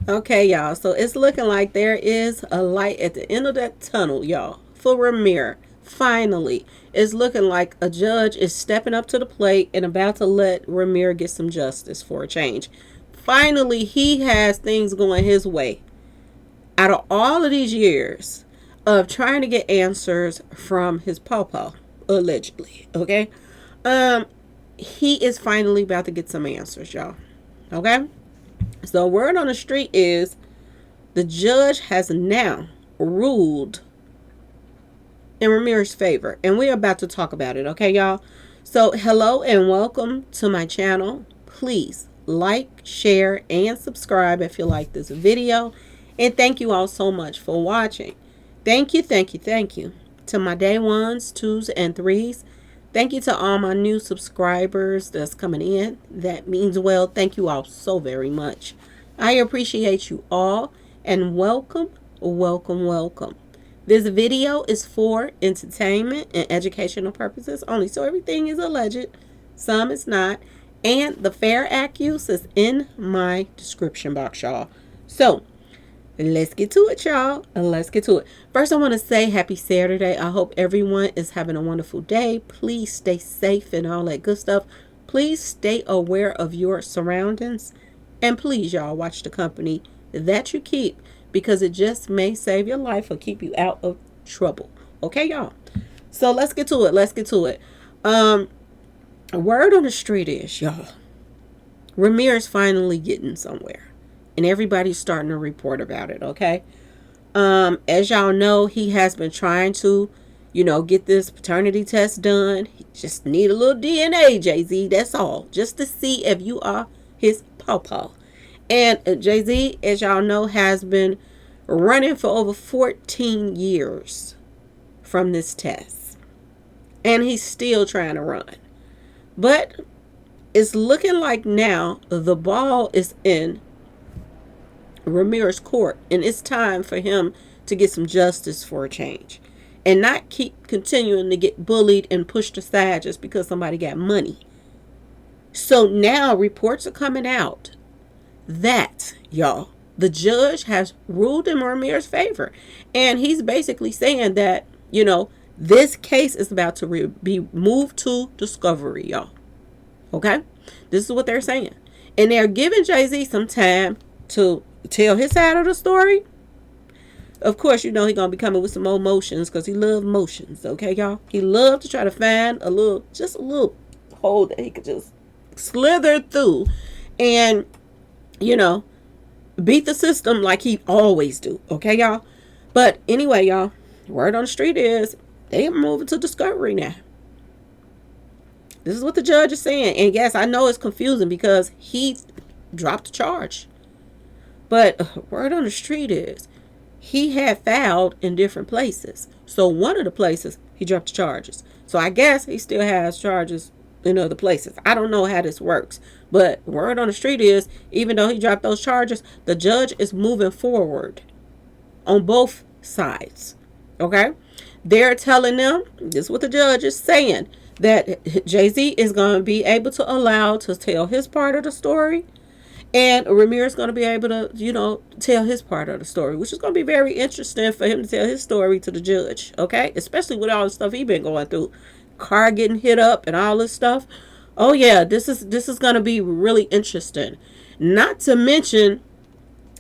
Okay, y'all. So it's looking like there is a light at the end of that tunnel, y'all. For Rymir. Finally. It's looking like a judge is stepping up to the plate and about to let Rymir get some justice for a change. Finally, he has things going his way. Out of all of these years of trying to get answers from his pawpaw, allegedly, okay? Um, he is finally about to get some answers, y'all. Okay? So word on the street is the judge has now ruled in Rymir's favor. And we're about to talk about it, okay, y'all? So hello and welcome to my channel. Please like, share, and subscribe if you like this video. And thank you all so much for watching. Thank you, thank you, thank you to my day ones, twos, and threes. Thank you to all my new subscribers that's coming in. That means well. Thank you all so very much. I appreciate you all and welcome, welcome, welcome. This video is for entertainment and educational purposes only. So everything is alleged. Some is not. And the fair act use is in my description box, y'all. So let's get to it, y'all. Let's get to it. First, I want to say happy Saturday. I hope everyone is having a wonderful day. Please stay safe and all that good stuff. Please stay aware of your surroundings. And please, y'all, watch the company that you keep because it just may save your life or keep you out of trouble. Okay, y'all? So let's get to it. Let's get to it. Word on the street is, y'all, Rymir is finally getting somewhere. And everybody's starting to report about it, okay? As y'all know, he has been trying to, get this paternity test done. He just need a little DNA, Jay-Z, that's all. Just to see if you are his pawpaw. And Jay-Z, as y'all know, has been running for over 14 years from this test. And he's still trying to run. But it's looking like now the ball is in Rymir's court, and it's time for him to get some justice for a change and not keep continuing to get bullied and pushed aside just because somebody got money. So now reports are coming out that, y'all, the judge has ruled in Rymir's favor, and he's basically saying that, this case is about to be moved to discovery, y'all. Okay? This is what they're saying. And they're giving Jay-Z some time to tell his side of the story. Of course, he's going to be coming with some more motions because he loves motions, okay, y'all? He loves to try to find a little hole that he could just slither through and, beat the system like he always do, okay, y'all? But anyway, y'all, word on the street is they are moving to discovery now. This is what the judge is saying. And yes, I know it's confusing because he dropped the charge. But word on the street is he had filed in different places. So one of the places he dropped the charges. So I guess he still has charges in other places. I don't know how this works. But word on the street is even though he dropped those charges, the judge is moving forward on both sides. Okay? They're telling them, this is what the judge is saying, that Jay-Z is going to be able to allow to tell his part of the story. And Rymir is going to be able to, tell his part of the story, which is going to be very interesting for him to tell his story to the judge, okay? Especially with all the stuff he's been going through. Car getting hit up and all this stuff. Oh, yeah, this is going to be really interesting. Not to mention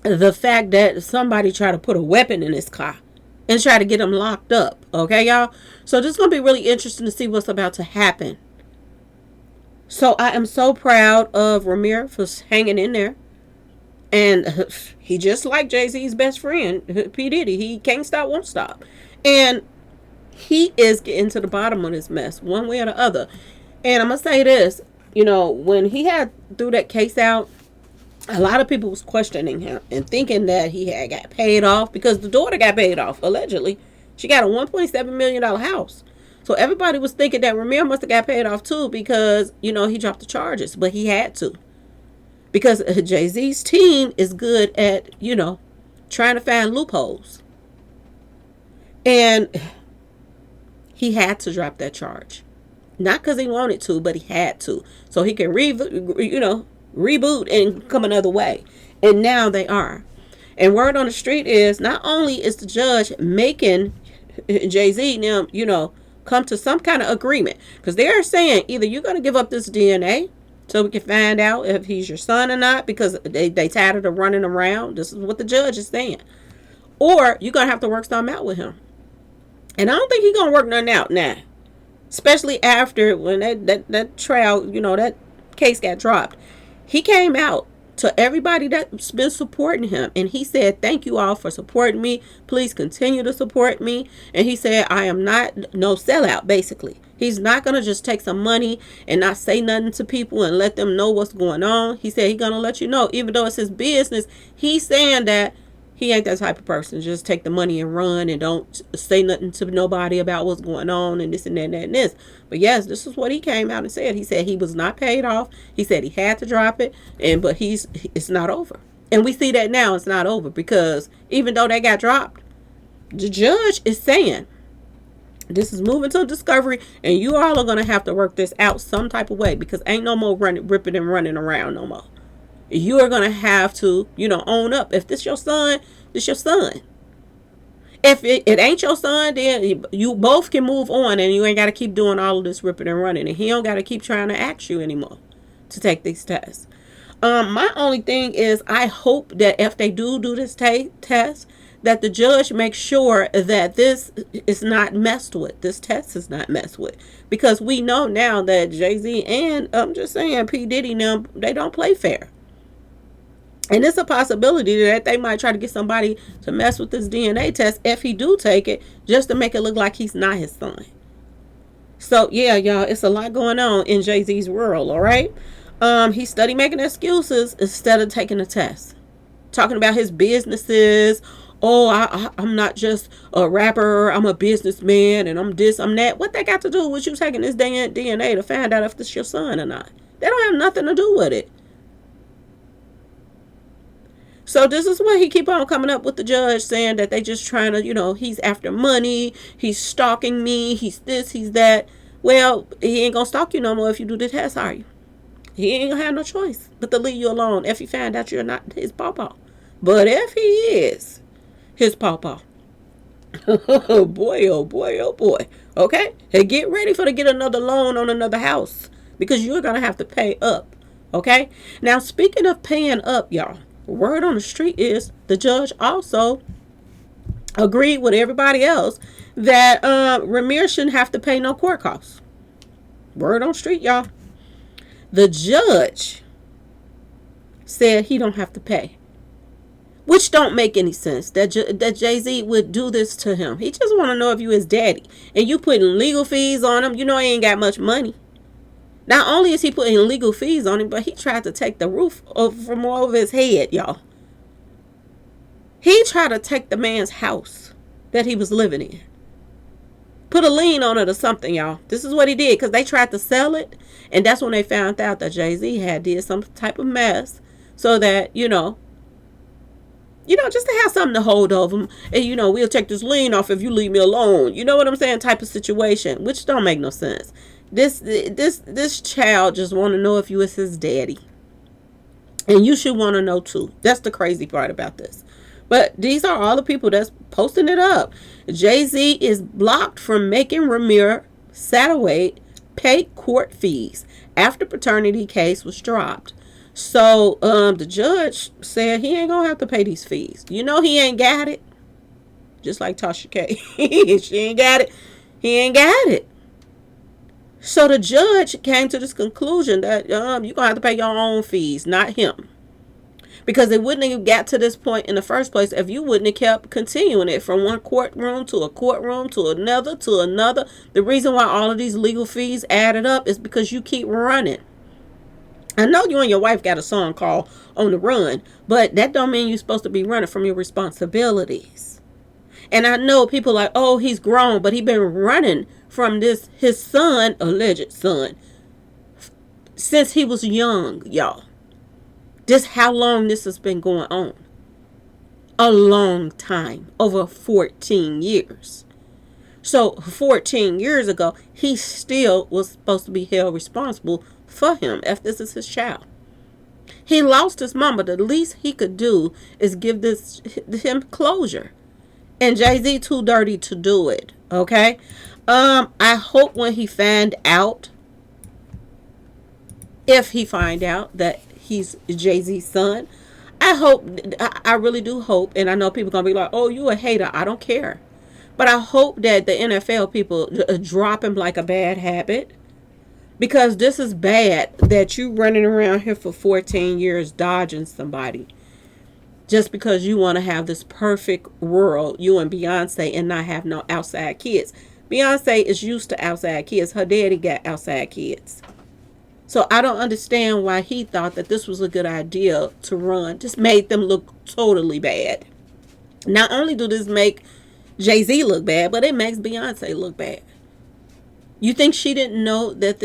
the fact that somebody tried to put a weapon in his car and try to get him locked up, okay, y'all? So this is going to be really interesting to see what's about to happen. So I am so proud of Rymir for hanging in there. And he just like Jay-Z's best friend, P. Diddy. He can't stop, won't stop. And he is getting to the bottom of this mess, one way or the other. And I'm going to say this, when he had threw that case out, a lot of people was questioning him and thinking that he had got paid off because the daughter got paid off, allegedly. She got a $1.7 million house. So everybody was thinking that Rymir must have got paid off too because, he dropped the charges. But he had to. Because Jay-Z's team is good at, trying to find loopholes. And he had to drop that charge. Not because he wanted to, but he had to. So he can, reboot and come another way. And now they are. And word on the street is not only is the judge making Jay-Z now, come to some kind of agreement, because they're saying either you're going to give up this DNA so we can find out if he's your son or not, because they tired of running around. This is what the judge is saying. Or you're going to have to work something out with him. And I don't think he's going to work nothing out now. Especially after when that trial, that case got dropped. He came out to everybody that's been supporting him, and he said, thank you all for supporting me. Please continue to support me. And he said, I am not no sellout, basically. He's not going to just take some money and not say nothing to people and let them know what's going on. He said he's going to let you know, even though it's his business. He's saying that he ain't that type of person. Just take the money and run and don't say nothing to nobody about what's going on and this and that and that and this. But yes, this is what he came out and said. He said he was not paid off. He said he had to drop it, but it's not over. And we see that now it's not over, because even though they got dropped, the judge is saying this is moving to discovery, and you all are going to have to work this out some type of way, because ain't no more ripping and running around no more. You are going to have to, own up. If this your son, this your son. If it ain't your son, then you both can move on, and you ain't got to keep doing all of this ripping and running. And he don't got to keep trying to ask you anymore to take these tests. My only thing is, I hope that if they do this test, that the judge makes sure that this is not messed with. This test is not messed with. Because we know now that Jay-Z and, I'm just saying, P. Diddy now, they don't play fair. And it's a possibility that they might try to get somebody to mess with this DNA test if he do take it, just to make it look like he's not his son. So, yeah, y'all, it's a lot going on in Jay-Z's world, all right? He studied making excuses instead of taking a test. Talking about his businesses. Oh, I'm not just a rapper. I'm a businessman, and I'm this, I'm that. What that got to do with you taking this DNA to find out if this your son or not? They don't have nothing to do with it. So this is what he keep on coming up with, the judge, saying that they just trying to, he's after money, he's stalking me, he's this, he's that. Well, he ain't gonna stalk you no more if you do the test, are you? He ain't gonna have no choice but to leave you alone if he find out you're not his pawpaw. But if he is his pawpaw, oh boy, oh boy, oh boy. Okay? Hey, get ready to get another loan on another house, because you're gonna have to pay up. Okay? Now, speaking of paying up, y'all, word on the street is the judge also agreed with everybody else that Rymir shouldn't have to pay no court costs. Word on the street, y'all. The judge said he don't have to pay, which don't make any sense. That Jay-Z would do this to him. He just want to know if you his daddy, and you putting legal fees on him. He ain't got much money. Not only is he putting legal fees on him, but he tried to take the roof from over his head, y'all. He tried to take the man's house that he was living in. Put a lien on it or something, y'all. This is what he did, because they tried to sell it, and that's when they found out that Jay-Z had did some type of mess, so that, just to have something to hold over him. And, we'll take this lien off if you leave me alone. You know what I'm saying? Type of situation, which don't make no sense. This child just want to know if you is his daddy. And you should want to know too. That's the crazy part about this. But these are all the people that's posting it up. Jay-Z is blocked from making Rymir Satterwhite pay court fees after paternity case was dropped. So the judge said he ain't gonna have to pay these fees. He ain't got it. Just like Tasha K. She ain't got it. He ain't got it. So the judge came to this conclusion that you're going to have to pay your own fees, not him. Because it wouldn't have got to this point in the first place if you wouldn't have kept continuing it from one courtroom to a courtroom to another to another. The reason why all of these legal fees added up is because you keep running. I know you and your wife got a song called On the Run, but that don't mean you're supposed to be running from your responsibilities. And I know people like, oh, he's grown, but he been running from his son, alleged son, since he was young, y'all. This how long this has been going on. A long time. Over 14 years. So 14 years ago, he still was supposed to be held responsible for him if this is his child. He lost his mom, but the least he could do is give him closure. And Jay-Z too dirty to do it. Okay? I hope when he find out, if he find out that he's Jay-Z's son, I really do hope, and I know people gonna be like, oh, you a hater. I don't care. But I hope that the NFL people drop him like a bad habit. Because this is bad that you running around here for 14 years dodging somebody. Just because you want to have this perfect world, you and Beyonce, and not have no outside kids. Beyonce is used to outside kids. Her daddy got outside kids. So I don't understand why he thought that this was a good idea to run. Just made them look totally bad. Not only do this make Jay-Z look bad, but it makes Beyonce look bad. You think she didn't know that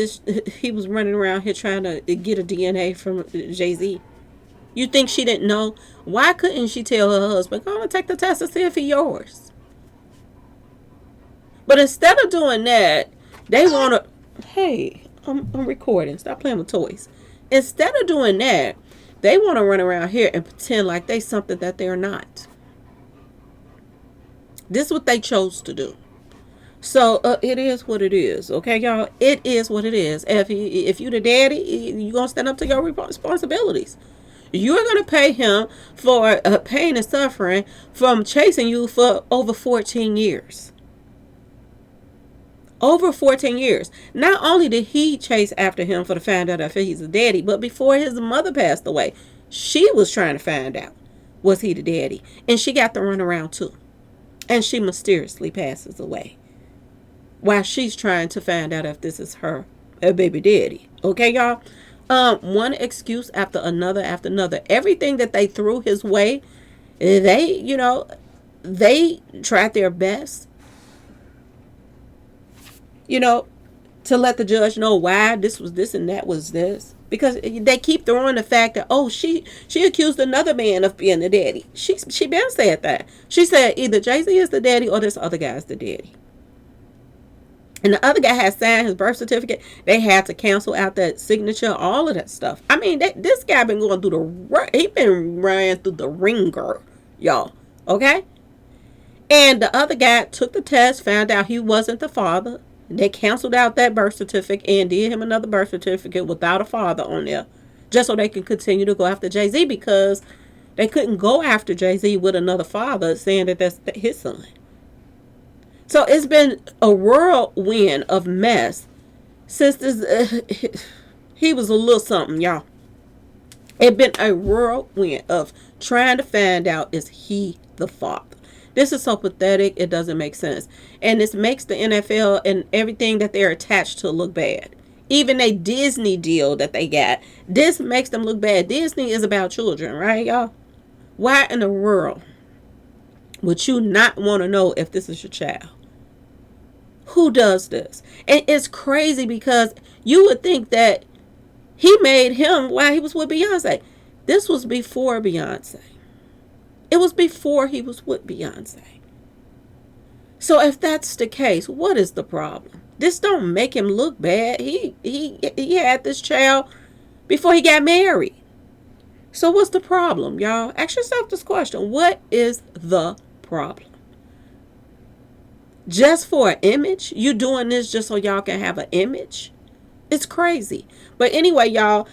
he was running around here trying to get a DNA from Jay-Z? You think she didn't know? Why couldn't she tell her husband, go and take the test to see if he's yours? But instead of doing that, they want to, hey, I'm recording. Stop playing with toys. Instead of doing that, they want to run around here and pretend like they something that they're not. This is what they chose to do. So it is what it is, okay, y'all? It is what it is. If you the daddy, you're going to stand up to your responsibilities. You're going to pay him for pain and suffering from chasing you for over 14 years. Over 14 years. Not only did he chase after him for to find out if he's a daddy, but before his mother passed away, she was trying to find out, was he the daddy? And she got to run around too. And she mysteriously passes away while she's trying to find out if this is her baby daddy. Okay, y'all? One excuse after another after another. Everything that they threw his way, they tried their best, to let the judge know why this was this and that was this. Because they keep throwing the fact that, oh, she accused another man of being the daddy. She been said that. She said either Jay-Z is the daddy or this other guy is the daddy. And the other guy had signed his birth certificate. They had to cancel out that signature, all of that stuff. I mean, this guy been going through he been running through the ringer, y'all. Okay? And the other guy took the test, found out he wasn't the father. They canceled out that birth certificate and did him another birth certificate without a father on there. Just so they can continue to go after Jay-Z, because they couldn't go after Jay-Z with another father saying that that's his son. So it's been a whirlwind of mess since this. He was a little something, y'all. It's been a whirlwind of trying to find out, is he the father? This is so pathetic. It doesn't make sense. And this makes the NFL and everything that they're attached to look bad. Even a Disney deal that they got, this makes them look bad. Disney is about children, right, y'all? Why in the world would you not want to know if this is your child? Who does this? And it's crazy because you would think that he made him while he was with Beyonce. This was before Beyonce. It was before he was with Beyonce. So if that's the case, what is the problem? This don't make him look bad. He had this child before he got married. So what's the problem, y'all? Ask yourself this question. What is the problem? Just for an image? You doing this just so y'all can have an image? It's crazy. But anyway, y'all,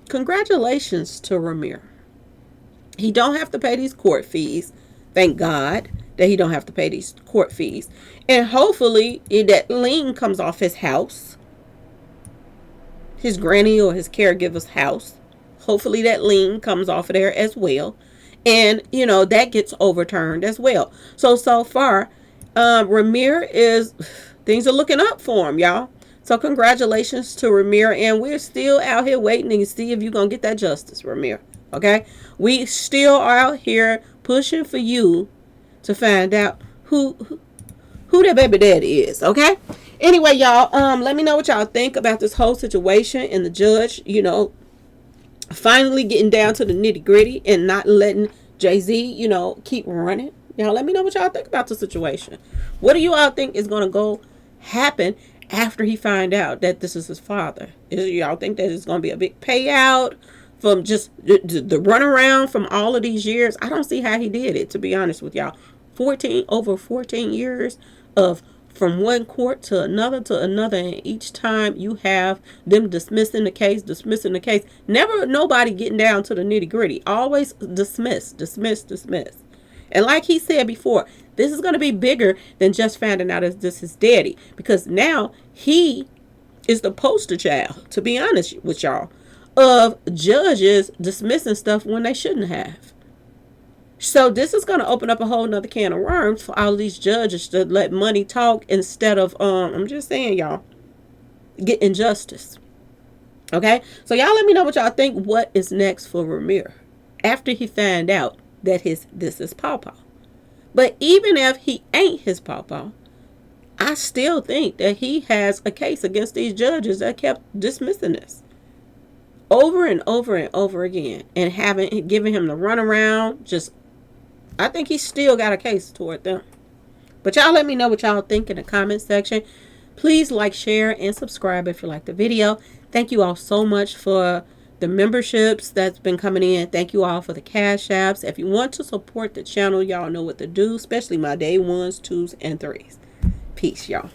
congratulations to Rymir. He don't have to pay these court fees. Thank God that he don't have to pay these court fees. And hopefully that lien comes off his house. His granny or his caregiver's house. Hopefully that lien comes off of there as well. And, that gets overturned as well. So far, Rymir things are looking up for him, y'all. So congratulations to Rymir. And we're still out here waiting to see if you're going to get that justice, Rymir. Okay? We still are out here pushing for you to find out who that baby daddy is. Okay? Anyway, y'all, let me know what y'all think about this whole situation and the judge, finally getting down to the nitty gritty and not letting Jay-Z, keep running. Y'all let me know what y'all think about the situation. What do you all think is going to go happen after he find out that this is his father? Y'all think that it's going to be a big payout? from just the run around from all of these years. I don't see how he did it, to be honest with y'all. Over 14 years of from one court to another, and each time you have them dismissing the case. Never nobody getting down to the nitty gritty. Always dismiss. And like he said before, this is going to be bigger than just finding out if this is daddy, because now he is the poster child, to be honest with y'all, of judges dismissing stuff when they shouldn't have. So this is going to open up a whole nother can of worms for all these judges to let money talk instead of, I'm just saying, y'all, getting justice. Okay? So y'all let me know what y'all think. What is next for Rymir after he found out that this is Pawpaw? But even if he ain't his Pawpaw, I still think that he has a case against these judges that kept dismissing this over and over and over again, and giving him the runaround. I think he's still got a case toward them. But y'all let me know what y'all think in the comment section. Please like, share, and subscribe if you like the video. Thank you all so much for the memberships that's been coming in. Thank you all for the cash apps. If you want to support the channel, y'all know what to do, especially my day 1s, 2s, and 3s. Peace, y'all.